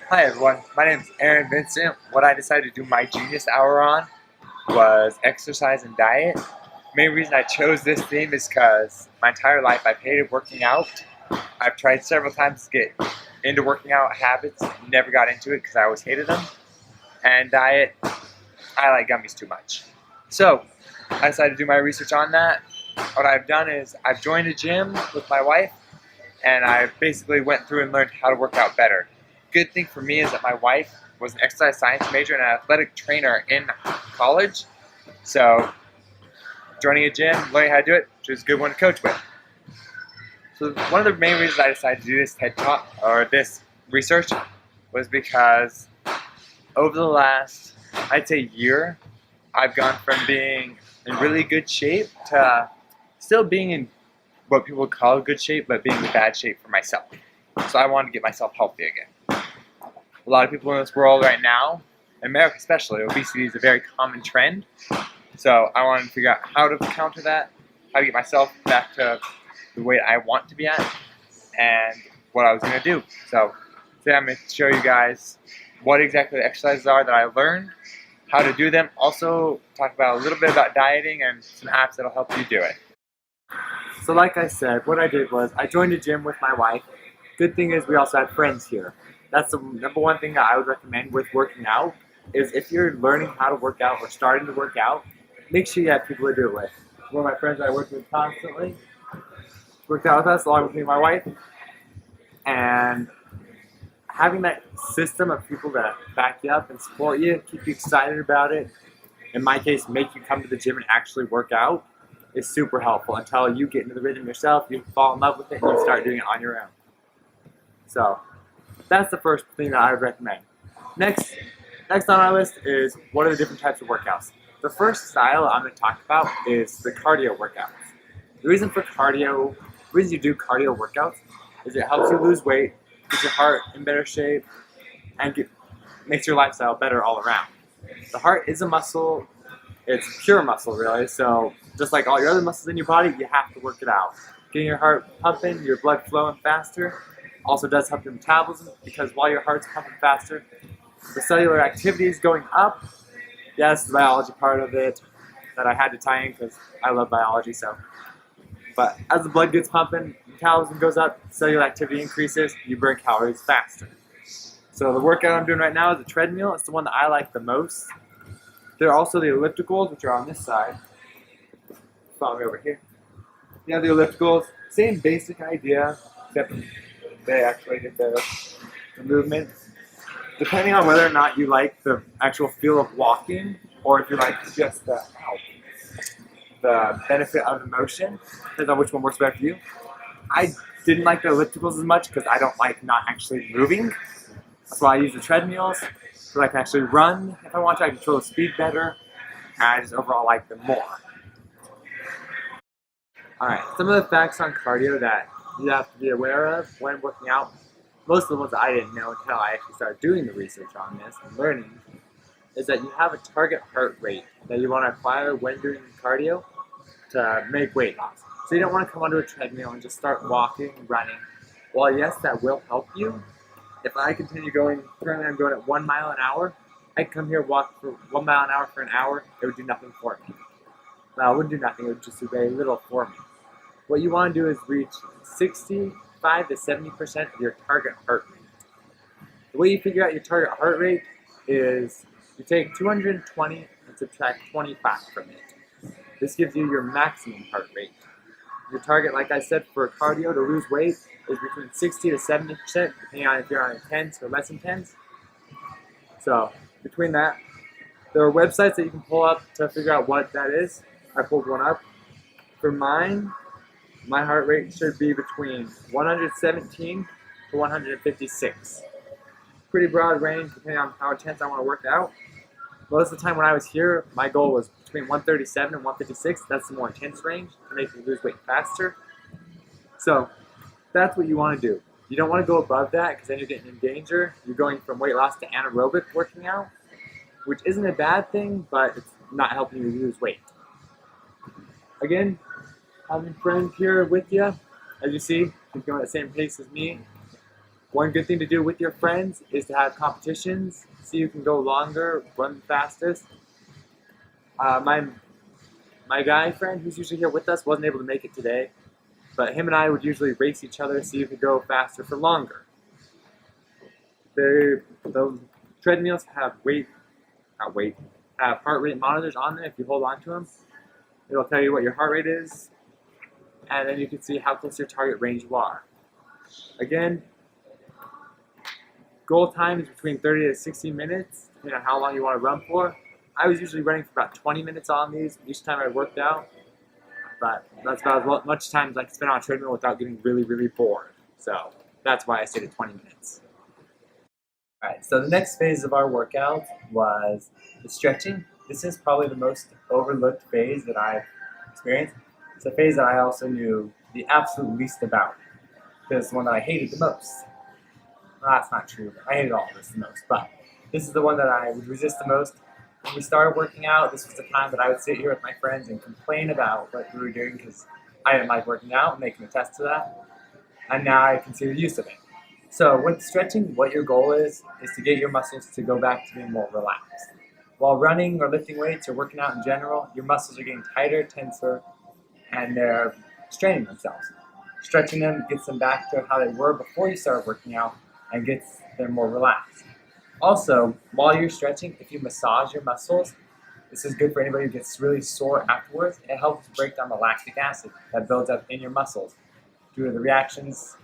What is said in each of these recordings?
Hi everyone, my name is Aaron Vincent. What I decided to do my Genius Hour on was exercise and diet. Main reason I chose this theme is because my entire life I've hated working out. I've tried several times to get into working out habits, never got into it because I always hated them. And diet, I like gummies too much. So I decided to do my research on that. What I've done is I've joined a gym with my wife and I basically went through and learned how to work out better. Good thing for me is that my wife was an exercise science major and an athletic trainer in college. So joining a gym, learning how to do it, she was a good one to coach with. So one of the main reasons I decided to do this TED Talk or this research was because over the last, I'd say year, I've gone from being in really good shape to still being in what people would call good shape, but being in bad shape for myself. So I wanted to get myself healthy again. A lot of people in this world right now, in America especially, obesity is a very common trend. So I wanted to figure out how to counter that, how to get myself back to the weight I want to be at, and what I was going to do. So today I'm going to show you guys what exactly the exercises are that I learned, how to do them, also talk about a little bit about dieting and some apps that'll help you do it. So like I said, what I did was I joined a gym with my wife. Good thing is we also had friends here. That's the number one thing that I would recommend with working out is if you're learning how to work out or starting to work out, make sure you have people to do it with. One of my friends I work with constantly worked out with us along with me and my wife. And having that system of people that back you up and support you, keep you excited about it, in my case, make you come to the gym and actually work out, is super helpful until you get into the rhythm yourself, you fall in love with it, and you start doing it on your own. So that's the first thing that I would recommend. Next on our list is what are the different types of workouts. The first style I'm going to talk about is the cardio workouts. The reason you do cardio workouts is it helps you lose weight, keeps your heart in better shape, and makes your lifestyle better all around. The heart is a muscle. It's pure muscle, really. So just like all your other muscles in your body, you have to work it out. Getting your heart pumping, your blood flowing faster, also does help your metabolism because while your heart's pumping faster, the cellular activity is going up. Yes, the biology part of it that I had to tie in because I love biology. But as the blood gets pumping, metabolism goes up, cellular activity increases, you burn calories faster. So the workout I'm doing right now is a treadmill. It's the one that I like the most. There are also the ellipticals, which are on this side. Follow me over here. Yeah, the ellipticals, same basic idea, except they actually get the movement. Depending on whether or not you like the actual feel of walking, or if you like just the benefit of the motion, depends on which one works better for you. I didn't like the ellipticals as much because I don't like not actually moving. That's why I use the treadmills, so I can actually run if I want to. I control the speed better, and I just overall like them more. Alright, some of the facts on cardio that you have to be aware of when working out, most of the ones that I didn't know until I actually started doing the research on this and learning, is that you have a target heart rate that you want to acquire when doing cardio to make weight loss. So you don't want to come onto a treadmill and just start walking and running. While yes, that will help you, if I continue going, currently I'm going at 1 mile an hour, I can come here walk for 1 mile an hour for an hour, it would do nothing for me. Well, it wouldn't do nothing, it would just do very little for me. What you want to do is reach 65 to 70% of your target heart rate. The way you figure out your target heart rate is you take 220 and subtract 25 from it. This gives you your maximum heart rate. Your target, like I said, for cardio to lose weight is between 60 to 70%, depending on if you're on intense or less intense. So between that, there are websites that you can pull up to figure out what that is. I pulled one up. For mine, my heart rate should be between 117 to 156. Pretty broad range depending on how intense I want to work out. Most of the time when I was here, my goal was between 137 and 156. That's the more intense range to make you lose weight faster. So that's what you want to do. You don't want to go above that because then you're getting in danger. You're going from weight loss to anaerobic working out, which isn't a bad thing, but it's not helping you lose weight. Again, having friends here with you, as you see, he's going at the same pace as me. One good thing to do with your friends is to have competitions, see who can go longer, run the fastest. My guy friend who's usually here with us wasn't able to make it today, but him and I would usually race each other, see who could go faster for longer. The treadmills have have heart rate monitors on them. If you hold on to them, it'll tell you what your heart rate is, and then you can see how close to your target range you are. Again, goal time is between 30 to 60 minutes, depending on how long you want to run for. I was usually running for about 20 minutes on these each time I worked out, but that's about as much time as I can spend on a treadmill without getting really, really bored. So that's why I stayed at 20 minutes. Alright, so the next phase of our workout was the stretching. This is probably the most overlooked phase that I've experienced. It's a phase that I also knew the absolute least about, because it's the one that I hated the most. Well, that's not true. I hated all of this the most, but this is the one that I would resist the most. When we started working out, this was the time that I would sit here with my friends and complain about what we were doing because I didn't like working out, and they can attest to that. And now I consider use of it. So with stretching, what your goal is to get your muscles to go back to being more relaxed. While running or lifting weights or working out in general, your muscles are getting tighter, tenser, and they're straining themselves. Stretching them gets them back to how they were before you started working out and gets them more relaxed. Also, while you're stretching, if you massage your muscles, this is good for anybody who gets really sore afterwards. It helps break down the lactic acid that builds up in your muscles due to the reactions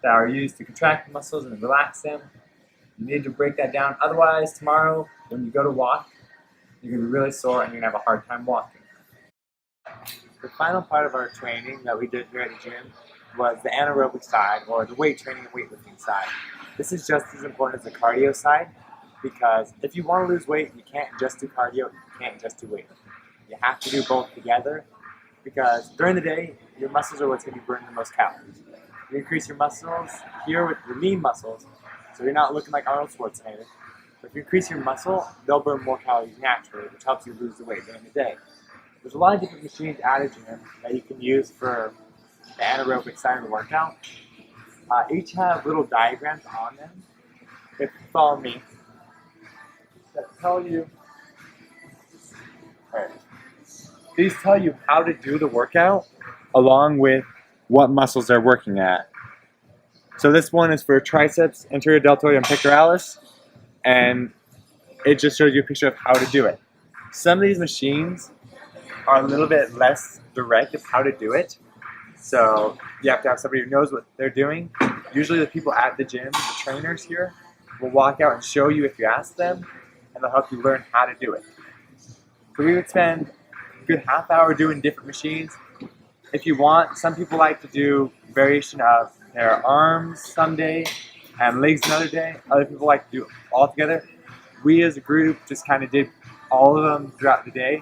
that are used to contract the muscles and relax them. You need to break that down. Otherwise, tomorrow, when you go to walk, you're going to be really sore and you're going to have a hard time walking. The final part of our training that we did here at the gym was the anaerobic side, or the weight training and weightlifting side. This is just as important as the cardio side, because if you want to lose weight, you can't just do cardio, you can't just do weightlifting. You have to do both together, because during the day, your muscles are what's going to be burning the most calories. You increase your muscles here with your lean muscles, so you're not looking like Arnold Schwarzenegger. But if you increase your muscle, they'll burn more calories naturally, which helps you lose the weight during the day. There's a lot of different machines at a gym that you can use for the anaerobic side of the workout. Each have little diagrams on them, if you follow me, that tell you, these tell you how to do the workout along with what muscles they're working at. So this one is for triceps, anterior deltoid, and pectoralis, and it just shows you a picture of how to do it. Some of these machines are a little bit less direct of how to do it, so you have to have somebody who knows what they're doing. Usually the people at the gym, the trainers here, will walk out and show you if you ask them, and they'll help you learn how to do it. So we would spend a good half hour doing different machines. If you want, some people like to do variation of their arms some day and legs another day. Other people like to do it all together. We as a group just kind of did all of them throughout the day,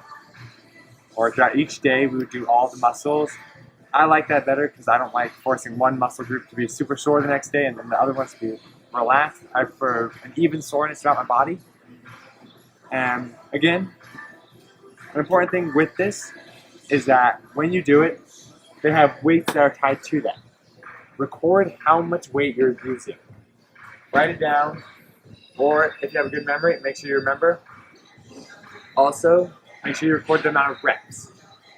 or throughout each day we would do all the muscles. I like that better because I don't like forcing one muscle group to be super sore the next day and then the other ones to be relaxed. I prefer an even soreness throughout my body. And again, an important thing with this is that when you do it, they have weights that are tied to them. Record how much weight you're using. Write it down, or if you have a good memory, make sure you remember. Also, make sure you record the amount of reps.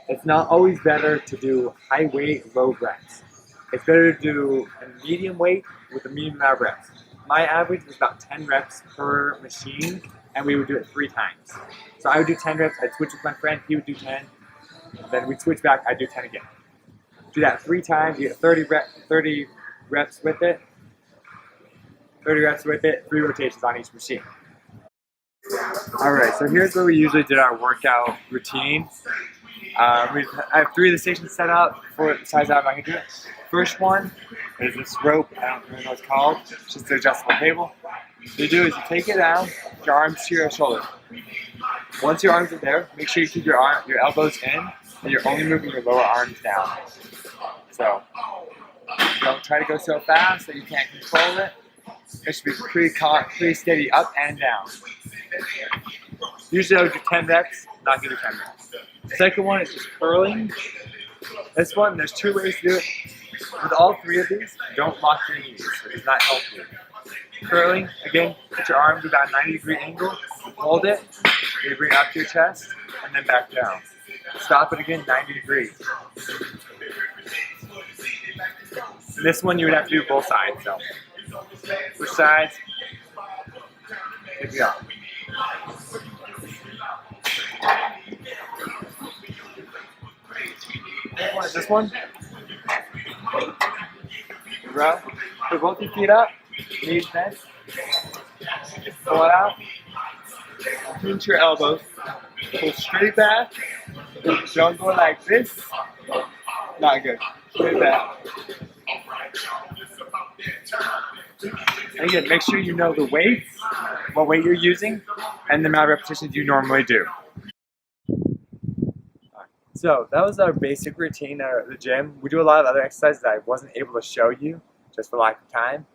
It's not always better to do high weight, low reps. It's better to do a medium weight with a medium amount of reps. My average was about 10 reps per machine, and we would do it 3 times. So I would do 10 reps, I'd switch with my friend, he would do 10, then we'd switch back, I'd do 10 again. Do that 3 times, you get 30 reps with it. 30 reps with it, 3 rotations on each machine. Alright, so here's where we usually did our workout routine. I have 3 of the stations set up for the size that I can do it. First one is this rope, I don't really know what it's called, it's just an adjustable table. What you do is you take it down, your arms to your shoulders. Once your arms are there, make sure you keep your elbows in, and you're only moving your lower arms down. So, don't try to go so fast that you can't control it. It should be pretty steady up and down. Usually I would do 10 reps, not gonna do 10 reps. The second one is just curling. This one, there's 2 ways to do it. With all three of these, don't lock your knees. It does not help you. Curling, again, put your arms about a 90-degree angle, hold it, you bring it up to your chest, and then back down. Stop it again, 90 degrees. This one you would have to do both sides, so. Which sides? Here we go. This one. Row. Put both your feet up, knees bent. Pull it out. Pinch your elbows. Pull straight back. Don't go like this. Not good. Straight back. And again, make sure you know the weights, what weight you're using, and the amount of repetitions you normally do. So that was our basic routine at the gym. We do a lot of other exercises that I wasn't able to show you just for lack of time.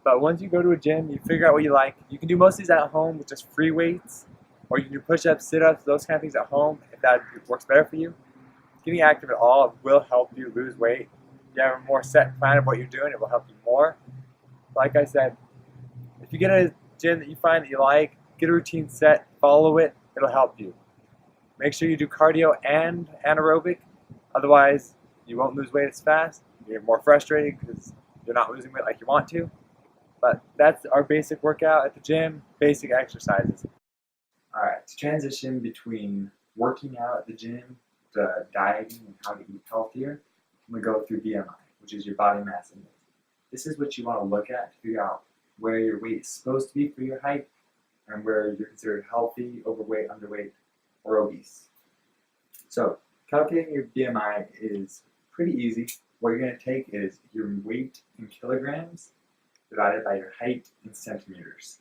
But once you go to a gym, you figure out what you like. You can do most of these at home with just free weights, or you can do push-ups, sit-ups, those kind of things at home if that works better for you. Getting active at all will help you lose weight. If you have a more set plan of what you're doing, it will help you more. Like I said, if you get a gym that you find that you like, get a routine set, follow it, it'll help you. Make sure you do cardio and anaerobic, otherwise you won't lose weight as fast. You're more frustrated because you're not losing weight like you want to. But that's our basic workout at the gym, basic exercises. Alright, to transition between working out at the gym to dieting and how to eat healthier, I'm going to go through BMI, which is your body mass index. This is what you want to look at to figure out where your weight is supposed to be for your height and where you're considered healthy, overweight, underweight, or obese. So, calculating your BMI is pretty easy. What you're going to take is your weight in kilograms divided by your height in centimeters.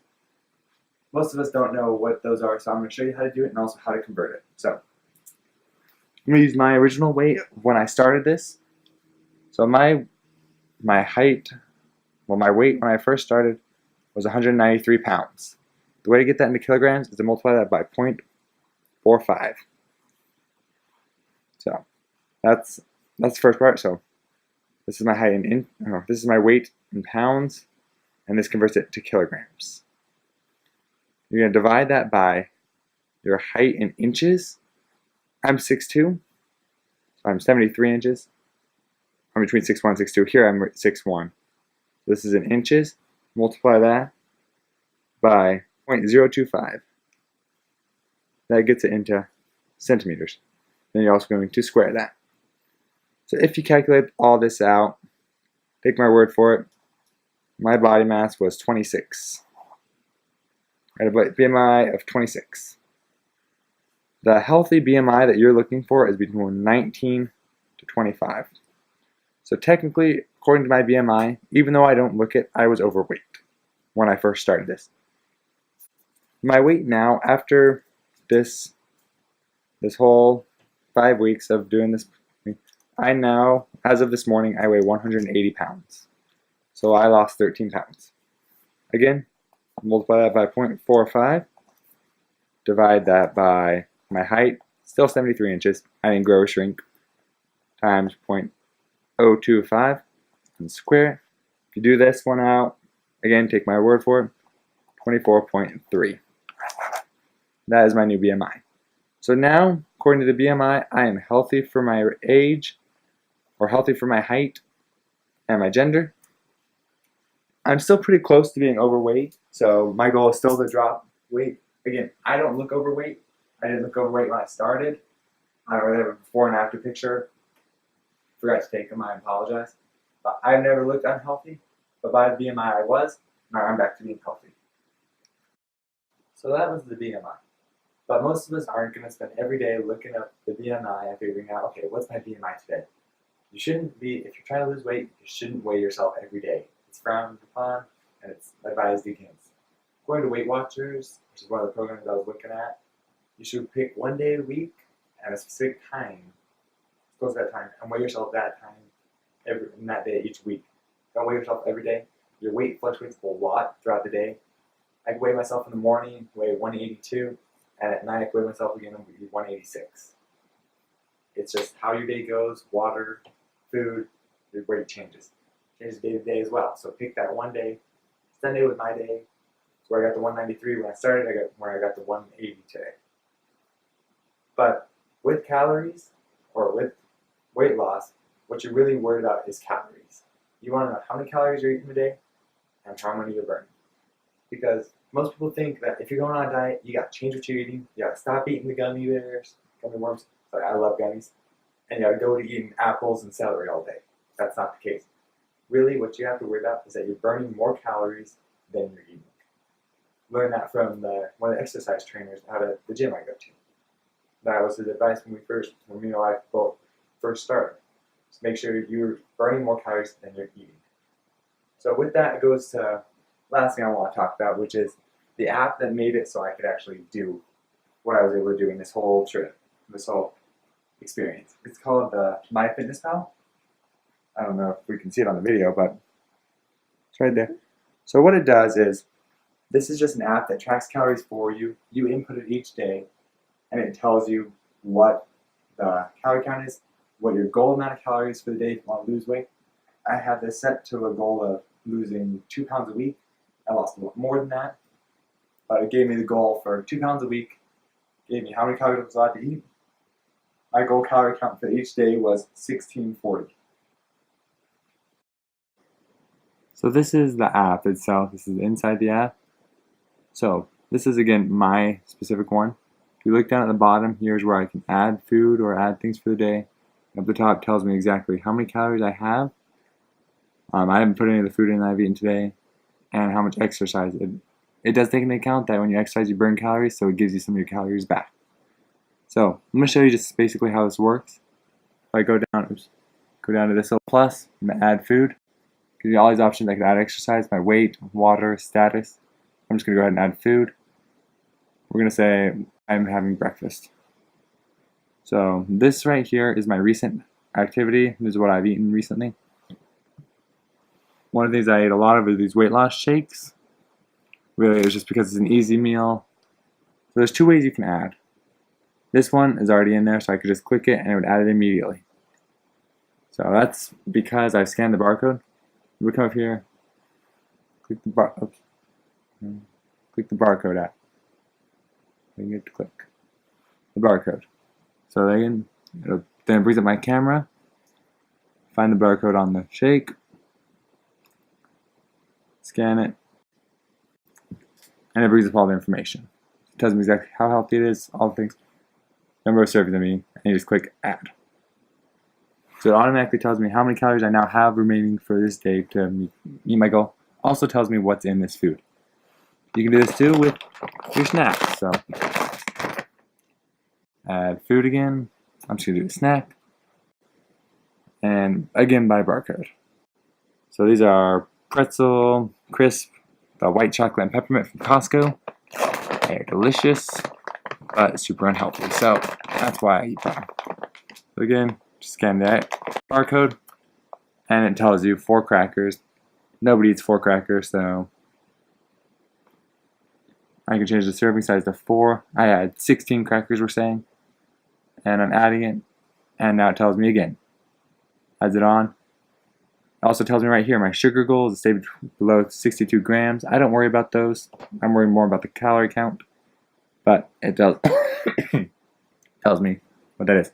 Most of us don't know what those are, so I'm going to show you how to do it and also how to convert it. So, I'm going to use my original weight when I started this. So my height, well, my weight when I first started was 193 pounds. The way to get that into kilograms is to multiply that by 0.45. So that's the first part. So this is my height this is my weight in pounds, and this converts it to kilograms. You're going to divide that by your height in inches. I'm 6'2", so I'm 73 inches. I'm between 6'1" and 6'2". Here I'm 6'1". This is in inches. Multiply that by 0.025. That gets it into centimeters. Then you're also going to square that. So if you calculate all this out, take my word for it, my body mass was 26. I had a BMI of 26. The healthy BMI that you're looking for is between 19 to 25. So technically, according to my BMI, even though I don't look it, I was overweight when I first started this. My weight now, after this whole 5 weeks of doing this, I now, as of this morning, I weigh 180 pounds. So I lost 13 pounds. Again, multiply that by 0.45, divide that by my height, still 73 inches, I didn't grow or shrink, times 0.025, and square it. If you do this one out, again, take my word for it, 24.3. That is my new BMI. So now, according to the BMI, I am healthy for my age, or healthy for my height and my gender. I'm still pretty close to being overweight, so my goal is still to drop weight. Again, I don't look overweight. I didn't look overweight when I started. I don't really have a before and after picture. Forgot to take them, I apologize. But I've never looked unhealthy, but by the BMI I was, now I'm back to being healthy. So that was the BMI. But most of us aren't going to spend every day looking up the BMI and figuring out, okay, what's my BMI today? You shouldn't be, if you're trying to lose weight, you shouldn't weigh yourself every day. It's frowned upon, and it's advised against. According to Weight Watchers, which is one of the programs I was looking at, you should pick one day a week at a specific time, close to that time, and weigh yourself that time in that day each week. Don't weigh yourself every day. Your weight fluctuates a lot throughout the day. I weigh myself in the morning, weigh 182, and at night I weigh myself again and weigh 186. It's just how your day goes, water, food, your weight changes. Changes day to day as well. So pick that one day. Sunday was my day. So where I got the 193 when I started, I got where I got the 180 today. But with calories or with weight loss, what you're really worried about is calories. You want to know how many calories you're eating a day and how many you're burning. Because most people think that if you're going on a diet, you got to change what you're eating. You got to stop eating the gummy bears, gummy worms. Sorry, I love gummies. And you got to go to eating apples and celery all day. That's not the case. Really, what you have to worry about is that you're burning more calories than you're eating. Learn that from one of the exercise trainers out at the gym I go to. That was his advice when me and my wife both first started. Just make sure you're burning more calories than you're eating. So with that, it goes to last thing I want to talk about, which is the app that made it so I could actually do what I was able to do in this whole trip, this whole experience. It's called the MyFitnessPal. I don't know if we can see it on the video, but it's right there. So what it does is, this is just an app that tracks calories for you. You input it each day, and it tells you what the calorie count is, what your goal amount of calories for the day if you want to lose weight. I have this set to a goal of losing 2 pounds a week. I lost a lot more than that, but it gave me the goal for 2 pounds a week, gave me how many calories I was allowed to eat. My goal calorie count for each day was 1640. So this is the app itself. This is inside the app. So this is, again, my specific one. If you look down at the bottom, here's where I can add food or add things for the day. Up the top tells me exactly how many calories I have. I haven't put any of the food in that I've eaten today, and how much exercise. It does take into account that when you exercise, you burn calories, so it gives you some of your calories back. So I'm going to show you just basically how this works. If I go down to this little plus, I'm going to add food. Gives you all these options. I can add exercise, my weight, water, status. I'm just going to go ahead and add food. We're going to say I'm having breakfast. So this right here is my recent activity. This is what I've eaten recently. One of the things I ate a lot of are these weight loss shakes. Really, it's just because it's an easy meal. So there's 2 ways you can add. This one is already in there, so I could just click it and it would add it immediately. So that's because I've scanned the barcode. You would come up here, click the barcode app. You get to click the barcode. So then it brings up my camera, find the barcode on the shake, scan it, and it brings up all the information. It tells me exactly how healthy it is, all the things, number of servings I mean, and you just click add. So it automatically tells me how many calories I now have remaining for this day to meet my goal. Also tells me what's in this food. You can do this too with your snacks. So add food again. I'm just going to do a snack. And again by barcode. So these are pretzel, crisp, the white chocolate and peppermint from Costco. They're delicious, but super unhealthy. So that's why I eat them. So again, just scan that barcode, and it tells you 4 crackers. Nobody eats 4 crackers, so I can change the serving size to 4. I had 16 crackers, we're saying, and I'm adding it, and now it tells me again. Adds it on. It also tells me right here my sugar goal is to stay below 62 grams. I don't worry about those. I'm worried more about the calorie count, but it does tells me what that is.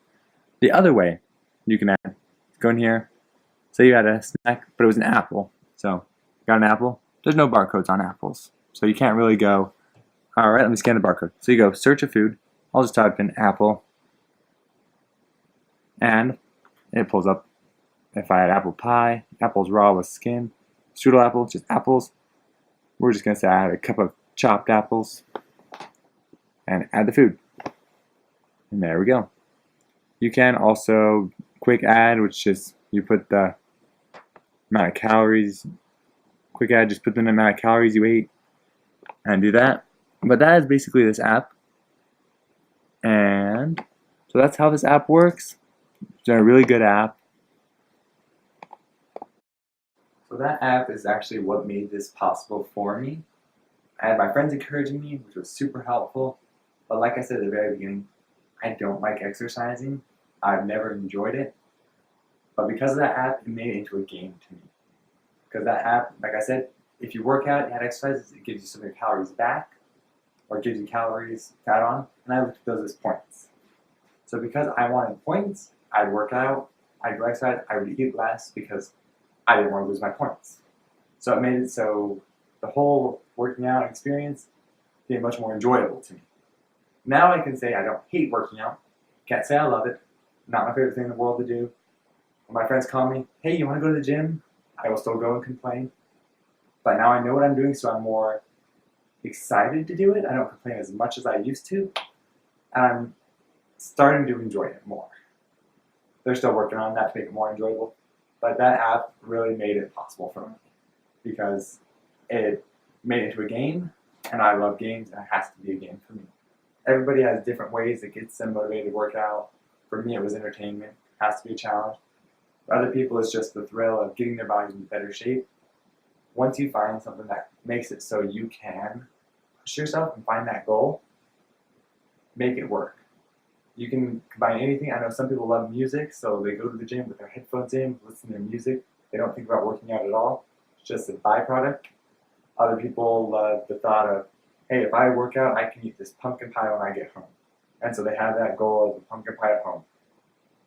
The other way you can add, go in here, say you had a snack, but it was an apple. So, got an apple. There's no barcodes on apples, so you can't really go, alright, let me scan the barcode. So you go search a food. I'll just type in apple, and it pulls up if I had apple pie, apples raw with skin, strudel apple, just apples. We're just going to say I had a cup of chopped apples, and add the food. And there we go. You can also quick add, which is you put the amount of calories. Quick add, just put the amount of calories you ate and do that. But that is basically this app. And so that's how this app works. It's a really good app. So that app is actually what made this possible for me. I had my friends encouraging me, which was super helpful. But like I said at the very beginning, I don't like exercising. I've never enjoyed it. But because of that app, it made it into a game to me. Because that app, like I said, if you work out and add exercises, it gives you some of your calories back, or it gives you calories to add on, and I looked at those as points. So because I wanted points, I'd work out, I'd do exercise, I would eat less because I didn't want to lose my points. So it made it so the whole working out experience became much more enjoyable to me. Now I can say I don't hate working out. Can't say I love it. Not my favorite thing in the world to do. When my friends call me, hey, you want to go to the gym? I will still go and complain. But now I know what I'm doing, so I'm more excited to do it. I don't complain as much as I used to. And I'm starting to enjoy it more. They're still working on that to make it more enjoyable. But that app really made it possible for me because it made it into a game, and I love games, and it has to be a game for me. Everybody has different ways that gets them motivated to work out. For me, it was entertainment. It has to be a challenge. For other people, it's just the thrill of getting their bodies in better shape. Once you find something that makes it so you can push yourself and find that goal, make it work. You can combine anything. I know some people love music, so they go to the gym with their headphones in, listen to their music. They don't think about working out at all. It's just a byproduct. Other people love the thought of, hey, if I work out, I can eat this pumpkin pie when I get home. And so they have that goal of a pumpkin pie at home.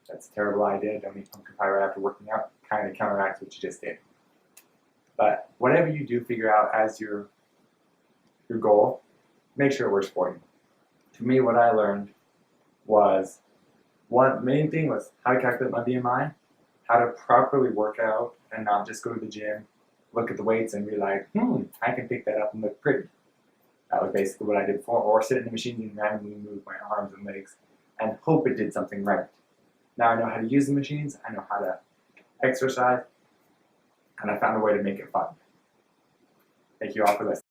That's a terrible idea. Don't eat pumpkin pie right after working out. Kind of counteracts what you just did. But whatever you do figure out as your goal, make sure it works for you. To me, what I learned was, one main thing was how to calculate my BMI, how to properly work out and not just go to the gym, look at the weights and be like, I can pick that up and look pretty. That was basically what I did before, or sit in the machine and randomly move my arms and legs and hope it did something right. Now I know how to use the machines, I know how to exercise, and I found a way to make it fun. Thank you all for listening.